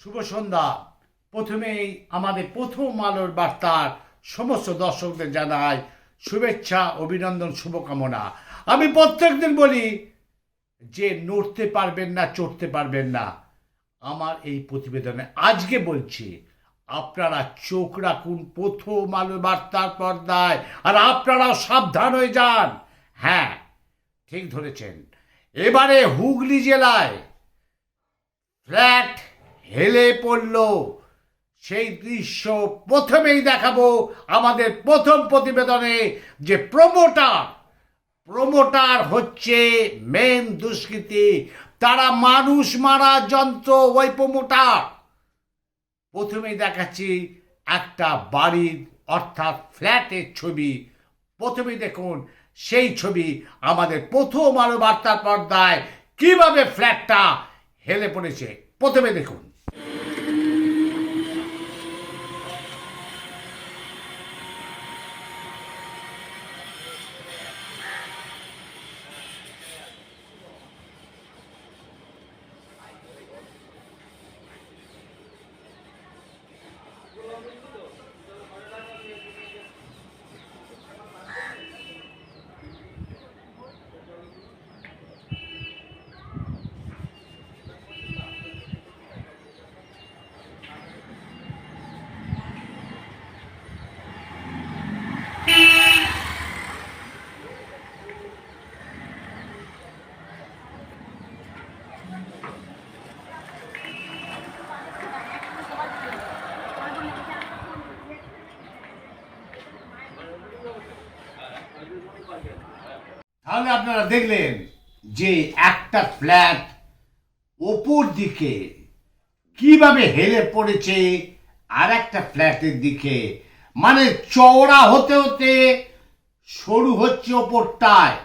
শুভ সন্ধ্যা। প্রথমেই আমাদের প্রথম আলোর বার্তার সমস্ত দর্শকদের জানাই শুভেচ্ছা, অভিনন্দন, শুভকামনা। আমি প্রত্যেকদিন বলি যে নড়তে পারবেন না, চড়তে পারবেন না। আমার এই প্রতিবেদনে আজকে বলছি আপনারা চোখ রাখুন প্রথম আলো বার্তার পর্দায়, আর আপনারাও সাবধান হয়ে যান। হ্যাঁ, ঠিক ধরেছেন, এবারে হুগলি জেলায় ফ্ল্যাট হেলে পড়ল। সেই দৃশ্য প্রথমেই দেখাবো আমাদের প্রথম প্রতিবেদনে। যে প্রমোটার হচ্ছে মেন দুষ্কৃতী, তারা মানুষ মারা যন্ত্র। ওই প্রমোটার প্রথমেই দেখাচ্ছি একটা বাড়ির অর্থাৎ ফ্ল্যাটের ছবি। প্রথমেই দেখুন সেই ছবি আমাদের প্রথম আলো বার্তার পর্দায়, কিভাবে ফ্ল্যাটটা হেলে পড়েছে প্রথমে দেখুন। তাহলে আপনারা দেখলেন যে একটা ফ্ল্যাট ওপর দিকে কিভাবে হেলে পড়েছে আর একটা ফ্ল্যাটের দিকে, মানে চওড়া হতে হতে সরু হচ্ছে ওপরটায়।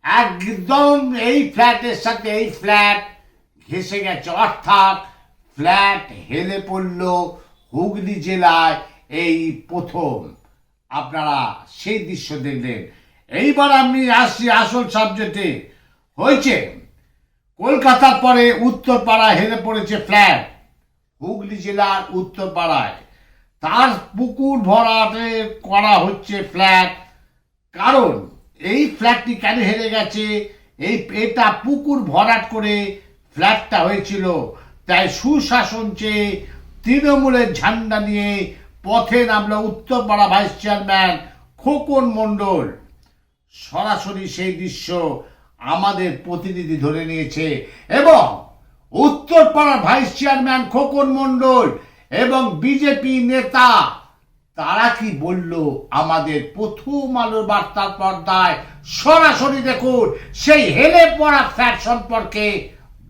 একদম এই ফ্ল্যাটের সাথে এই ফ্ল্যাট ঘেসে গেছে, অর্থাৎ ফ্ল্যাট হেলে পড়ল হুগলি জেলায় এই প্রথম। আপনারা সেই দৃশ্য দেখলেন। এইবার আমি আসছি আসল সাবজেক্টে। হয়েছে কলকাতার পরে উত্তরপাড়ায় হেলে পড়েছে ফ্ল্যাট, হুগলি জেলার উত্তরপাড়ায়। তার পুকুর ভরাটে করা হচ্ছে ফ্ল্যাট। কারণ এই ফ্ল্যাটটি কেন হেরে গেছে, এটা পুকুর ভরাট করে ফ্ল্যাটটা হয়েছিল। তাই সুশাসন চেয়ে তৃণমূলের ঝান্ডা নিয়ে পথে নামলো উত্তরপাড়া ভাইস চেয়ারম্যান খোকন মণ্ডল। সরাসরি সেই দৃশ্য আমাদের প্রতিনিধি ধরে নিয়েছে এবং উত্তরপাড়ার ভাইস চেয়ারম্যান খোকন মণ্ডল এবং বিজেপি নেতা তারা কি বলল আমাদের প্রথম আলোর বার্তার পর্দায় সরাসরি দেখুন। সেই হেলে পড়া ফ্ল্যাট সম্পর্কে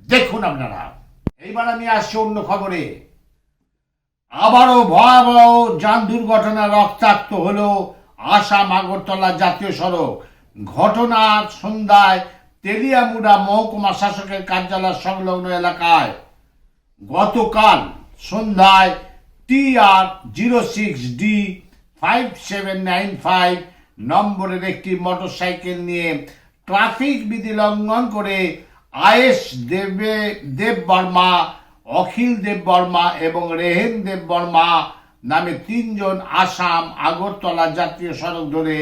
দেখুন আপনারা। এইবার আমি আসছি অন্য খবরে। আবারও ভয়াবহ যান দুর্ঘটনা, রক্তাক্ত হলো আসাম আগরতলা জাতীয় সড়ক। ঘটনা সন্ধ্যায় তেলিয়ামুড়া মহকুমা শাসকের কার্যালয় সংলগ্ন এলাকায়। গতকাল সন্ধ্যায় TR06D5795 নম্বরের একটি মোটরসাইকেল নিয়ে ট্রাফিক বিধি লঙ্ঘন করে আয়েশ দেববর্মা, অখিল দেববর্মা এবং রেহেন দেববর্মা নামে তিনজন আসাম আগরতলা জাতীয় সড়ক ধরে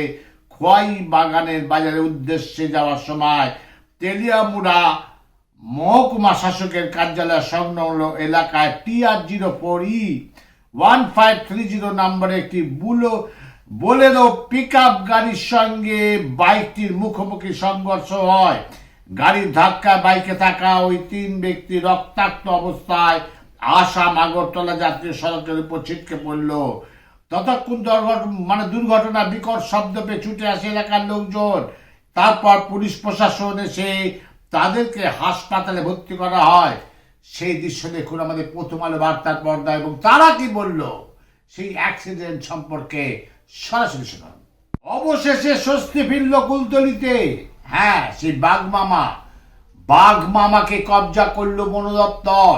খোয়াই বাগানের বাজারের উদ্দেশ্যে যাওয়ার সময় তেলিয়ামুড়া মহকুমা শাসকের কার্যালয় সংলগ্ন এলাকায় TR04E1530 নম্বরের একটি বোলেরো পিকআপ গাড়ির সঙ্গে বাইকটির মুখোমুখি সংঘর্ষ হয়। গাড়ির ধাক্কায় বাইকে থাকা ওই তিন ব্যক্তি রক্তাক্ত অবস্থায় আসাম আগরতলা জাতীয় সড়কের উপর ছিটকে পড়ল। ততক্ষণ দুর্ঘটনা বিকট শব্দ পেয়ে ছুটে আসে এলাকার লোকজন। তারপর পুলিশ প্রশাসন এসে তাদেরকে হাসপাতালে ভর্তি করা হয়। সেই দৃশ্য দেখুন আমাদের প্রথম আলো বার্তার পর্দা এবং তারা কি বলল সেই অ্যাক্সিডেন্ট সম্পর্কে সরাসরি শুনুন। অবশেষে স্বস্তি ফিরল কুলতলিতে। হ্যাঁ, সেই বাঘ মামাকে কবজা করল বন দপ্তর।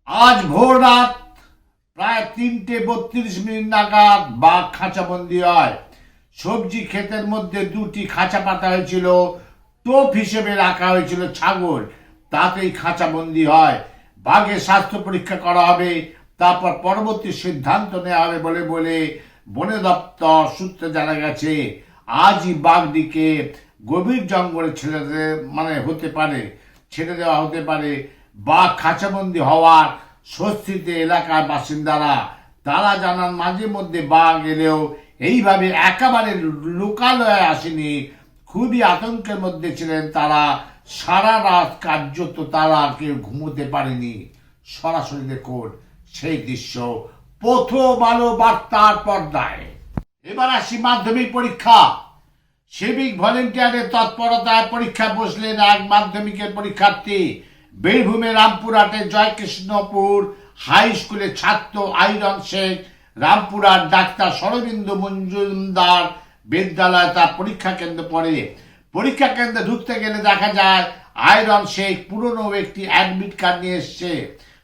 আজ ভোর রাত প্রায় 3:32 নাগাদ বাঘ খাঁচাবন্দি হয়। সবজি ক্ষেতের মধ্যে 2টি খাঁচা পাতা হয়েছিল, টোপ হিসেবে রাখা হয়েছিল ছাগল, তাতেই খাঁচাবন্দি হয়। বাঘের স্বাস্থ্য পরীক্ষা করা হবে, তারপর পরবর্তী সিদ্ধান্ত নেওয়া হবে বলে বলে বন দপ্তর সূত্রে জানা গেছে আজই বাঘটিকে গভীর জঙ্গলে ছেড়ে দেওয়া হতে পারে। বাঘ খাঁচাবন্দি হওয়ার স্বস্তিতে এলাকার বাসিন্দারা, তারা জানান মাঝে মধ্যে বাঘ এলেও এইভাবে একেবারে লোকালয়ে আসেনি। খুবই আতঙ্কের মধ্যে ছিলেন তারা, সারা রাত কার্যত তারা কেউ ঘুমোতে পারেনি। সরাসরি দেখুন সেই দৃশ্য প্রথম আলো বার্তার পর্দায়। এবার আসি মাধ্যমিক পরীক্ষা। সিভিক ভলেন্টিয়ারের তৎপরতায় পরীক্ষা বসলেন এক মাধ্যমিকের পরীক্ষার্থী। বীরভূমের রামপুরহাটের জয়কৃষ্ণপুর হাই স্কুলের ছাত্র আইরন শেখ রামপুরহাট ডাক্তার শরদিন্দু মজুমদার বিদ্যালয়ে তার পরীক্ষা কেন্দ্র পড়ে। পরীক্ষা কেন্দ্রে ঢুকতে গেলে দেখা যায় আয়রন শেখ পুরনো একটি অ্যাডমিট কার্ড নিয়ে এসছে।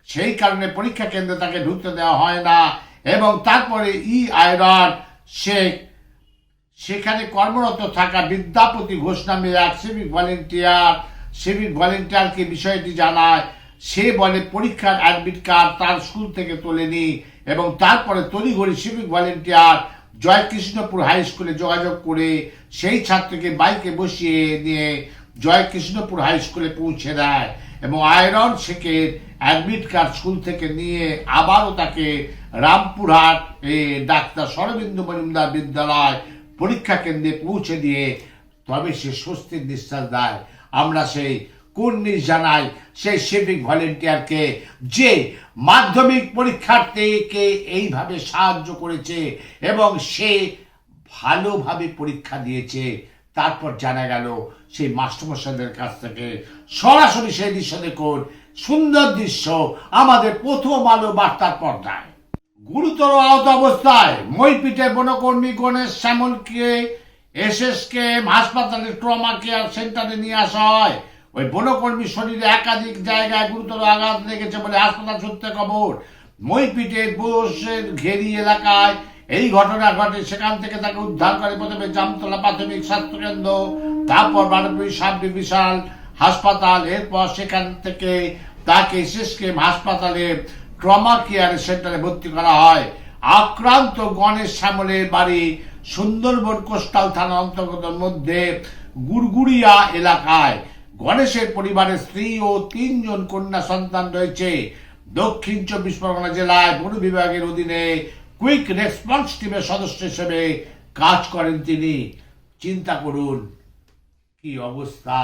সেই কারণে পরীক্ষা কেন্দ্রে তাকে ঢুকতে দেওয়া হয় না এবং তারপরে আয়রন শেখ সেখানে কর্মরত থাকা বিদ্যাপতি ঘোষ নামে এক সিভিক ভলেন্টিয়ারকে বিষয়টি জানায়। সে বলে পরীক্ষার অ্যাডমিট কার্ড তার স্কুল থেকে তোলেনি এবং তারপরে তড়িঘড়ি সিভিক ভলেন্টিয়ার জয়কৃষ্ণপুর হাই স্কুলে যোগাযোগ করে সেই ছাত্রকে বাইকে বসিয়ে নিয়ে জয়কৃষ্ণপুর হাই স্কুলে পৌঁছে দেয় এবং আয়রন শেখের অ্যাডমিট কার্ড স্কুল থেকে নিয়ে আবারও তাকে রামপুরহাট ডাক্তার শরদিন্দু মজুমদার বিদ্যালয় পরীক্ষা কেন্দ্রে পৌঁছে দিয়ে তবে সে স্বস্তির নিঃশ্বাস দেয়। আমরা সেই কুর্নিশ জানাই সেই সিভিক ভলেন্টিয়ারকে যে মাধ্যমিক পরীক্ষার্থীকে এইভাবে সাহায্য করেছে এবং সে ভালোভাবে পরীক্ষা দিয়েছে। তারপর জানা গেল সেই মাস্টারমশাইদের কাছ থেকে সরাসরি সেই দৃশ্য দেখুন, সুন্দর দৃশ্য আমাদের প্রথম আলো বার্তার পর্দায়। গুরুতর আহত অবস্থায় মইপিটে বনকর্মী গণেশ শ্যামলকে এসএসকেএম হাসপাতালের ট্রমা কেয়ার সেন্টারে নিয়ে আসা হয়। ওই বনকর্মীর শরীরে একাধিক জায়গায় গুরুতর আঘাত লেগেছে বলে হাসপাতাল সূত্রে খবর। মইপিটের বোসের ঘেরি এলাকায় এই ঘটনা ঘটে। সেখান থেকে তাকে উদ্ধার করে প্রথমে জামতলা প্রাথমিক স্বাস্থ্য কেন্দ্র, তারপর বারুইপুর সাব ডিভিশনাল হাসপাতাল, এরপর সেখান থেকে তাকে এসএসকেএম হাসপাতালে ট্রমা কেয়ার সেন্টারে ভর্তি করা হয়। আক্রান্ত গণেশ শ্যামলের বাড়ি সুন্দরবন কোস্টাল থানা অন্তর্গত মধ্যে গুড়গুড়িয়া এলাকায়। গণেশের পরিবারের স্ত্রী ও 3 জন কন্যা সন্তান রয়েছে। দক্ষিণ 24 পরগনা জেলায় বন বিভাগের অধীনে কুইক রেসপন্স টিমের সদস্য হিসেবে কাজ করেন তিনি। চিন্তা করুন কি অবস্থা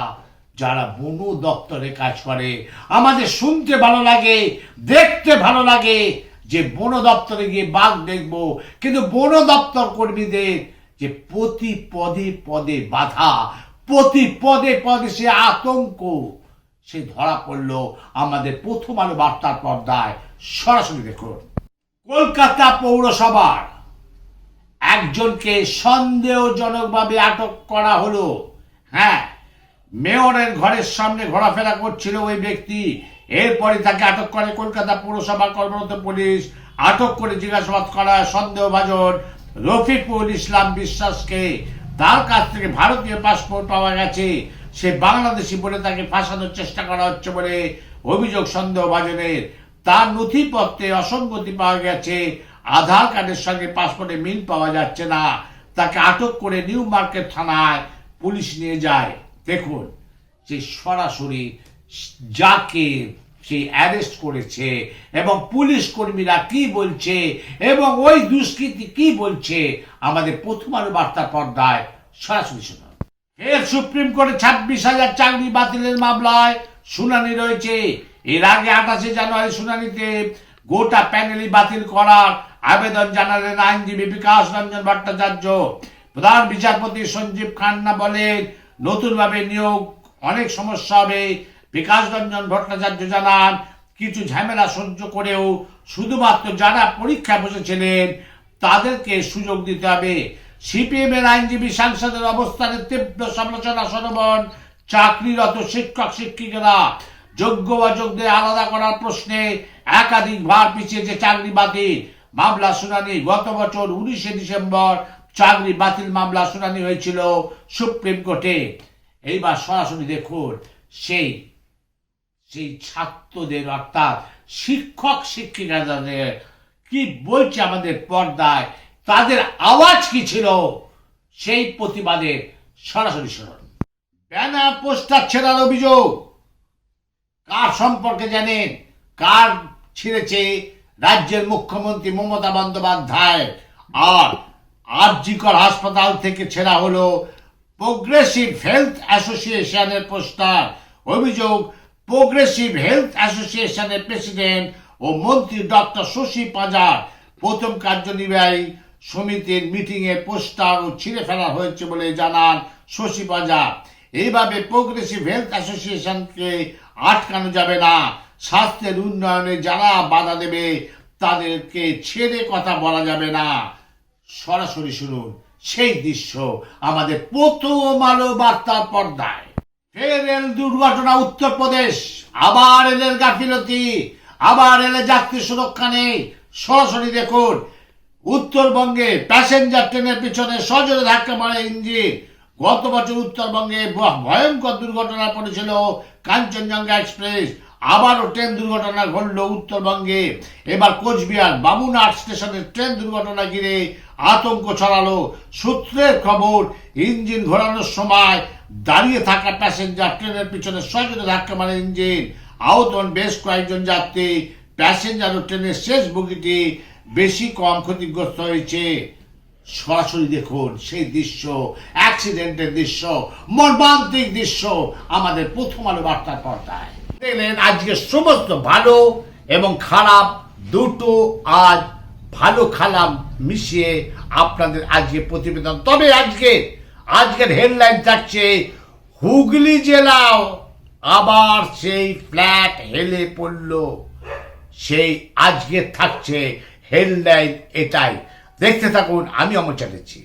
যারা বন দপ্তরে কাজ করে। আমাদের শুনতে ভালো লাগে, দেখতে ভালো লাগে যে বন দপ্তরে গিয়ে বাঘ দেখবো, কিন্তু বন দপ্তর কর্মীদের যে প্রতি পদে পদে বাধা, প্রতি পদে পদে সে আতঙ্ক, সে ধরা পড়লো আমাদের প্রথম আলো বার্তার পর্দায়। সরাসরি দেখুন কলকাতা পৌরসভার একজনকে সন্দেহজনকভাবে আটক করা হলো। হ্যাঁ, মেয়রের ঘরের সামনে ঘোরাফেরা করছিল ওই ব্যক্তি। এরপরে তাকে আটক করে কলকাতা পৌরসভা কর্মরত পুলিশ। আটক করে জিজ্ঞাসাবাদ করা সন্দেহভাজন রফিকুল ইসলাম বিশ্বাসকে। তার কাছ থেকে ভারতীয় পাসপোর্ট পাওয়া গেছে। সে বাংলাদেশি বলে তাকে ফাঁসানোর চেষ্টা করা হচ্ছে বলে অভিযোগ সন্দেহভাজনের। তার নথিপত্রে অসঙ্গতি পাওয়া গেছে, আধার কার্ডের সঙ্গে পাসপোর্টে মিল পাওয়া যাচ্ছে না। তাকে আটক করে নিউ মার্কেট থানায় পুলিশ নিয়ে যায়। দেখুন যে সরাসরি যাকে সে অ্যারেস্ট করেছে এবং পুলিশ কর্মীরা কি বলছে এবং ওই দুষ্কৃতী কি বলছে আমাদের প্রথম আলো বার্তা পর্দায় সরাসরি শোনা। ফের সুপ্রিম কোর্টে 26,000 চাকরি বাতিলের মামলায় শুনানি রয়েছে। এর আগে 28 জানুয়ারি শুনানিতে গোটা প্যানেলই বাতিল করার আবেদন জানালেন আইনজীবী বিকাশ রঞ্জন ভট্টাচার্য। প্রধান বিচারপতি সঞ্জীব খান্না বলেন নতুন ভাবে নিয়োগ অনেক সমস্যা হবে। বিকাশ রঞ্জন ভট্টাচার্য জানান কিছু ঝামেলা সহ্য করেও শুধুমাত্র যারা পরীক্ষা বসেছিলেন তাদেরকে সুযোগ দিতে হবে। সিপিএম এর আইনজীবী সাংসদের অবস্থানের তীব্র সমালোচনা সরবন চাকরিরত শিক্ষক শিক্ষিকারা। যোগ্য অযোগ্যদের আলাদা করার প্রশ্নে একাধিকবার পিছিয়েছে চাকরি বাতিল মামলা শুনানি। গত বছর 19 ডিসেম্বর চাকরি বাতিল মামলা শুনানি হয়েছিল সুপ্রিম কোর্টে। এইবার সরাসরি দেখুন সেই সেই ছাত্রদের অর্থাৎ শিক্ষক শিক্ষিকাদের কি বলছে আমাদের পর্দায়, তাদের আওয়াজ কি ছিল, সেই প্রতিবাদে সরাসরি শুনুন। ব্যানার পোস্টার ছেড়ার অভিযোগ কার সম্পর্কে জানেন? কার ছিঁড়েছে? রাজ্যের মুখ্যমন্ত্রী মমতা বন্দ্যোপাধ্যায়। আর আরজিকর হাসপাতাল থেকে ছেড়া হলো প্রোগ্রেসিভ হেলথ অ্যাসোসিয়েশনের পোস্টার। অভিযোগ, প্রোগ্রেসিভ হেলথ অ্যাসোসিয়েশনের প্রেসিডেন্ট ও মন্ত্রী ডক্টর শশী পাঁজার প্রথম কার্যনির্বাহী সমিতির মিটিংয়ে পোস্টার ও ছিঁড়ে ফেলা হয়েছে বলে জানান শশী পাঁজা। এইভাবে প্রোগ্রেসিভ হেলথ অ্যাসোসিয়েশনকে আটকানো যাবে না। স্বাস্থ্যের উন্নয়নে যারা বাধা দেবে তাদেরকে ছেড়ে কথা বলা যাবে না। সরাসরি শুনুন সেই দৃশ্য আমাদের প্রথম আলো বার্তার পর্দায়। ফের রেল দুর্ঘটনা উত্তরপ্রদেশ, আবার রেলের গাফিলতি, আবার রেলে যাত্রী সুরক্ষা নেই। সরাসরি দেখুন, উত্তরবঙ্গে প্যাসেঞ্জার ট্রেনের পিছনে সজোরে ধাক্কা মারে ইঞ্জিন। গত বছর উত্তরবঙ্গে ভয়ঙ্কর দুর্ঘটনা পড়েছিল কাঞ্চনজঙ্ঘা এক্সপ্রেস। আবারও ট্রেন দুর্ঘটনা ঘটল উত্তরবঙ্গে। এবার কোচবিহার বামুনহাট স্টেশনের ট্রেন দুর্ঘটনা ঘিরে আতঙ্ক ছড়ালো। সূত্রের খবর, ইঞ্জিন ঘোরানোর সময় দাঁড়িয়ে থাকা প্যাসেঞ্জার ট্রেনের পিছনে সজোরে ধাক্কা মারে ইঞ্জিন। আহত হন বেশ কয়েকজন যাত্রী। প্যাসেঞ্জার ও ট্রেনের শেষ বগিটি বেশি কম ক্ষতিগ্রস্ত হয়েছে। সরাসরি দেখুন সেই দৃশ্য, অ্যাক্সিডেন্টের দৃশ্য, মর্মান্তিক দৃশ্য আমাদের প্রথম আলো বার্তার পর্দায়। দেখলেন আজকে সমস্ত ভালো এবং খারাপ দুটো, আজ ভালো খারাপ মিশিয়ে আপনাদের আজকে প্রতিবেদন। তবে আজকের হেডলাইন থাকছে, হুগলি জেলাও আবার সেই ফ্ল্যাট হেলে পড়ল। সেই আজকে থাকছে হেডলাইন এটাই। দেখতে থাকুন, আমি অমর চ্যাটার্জি।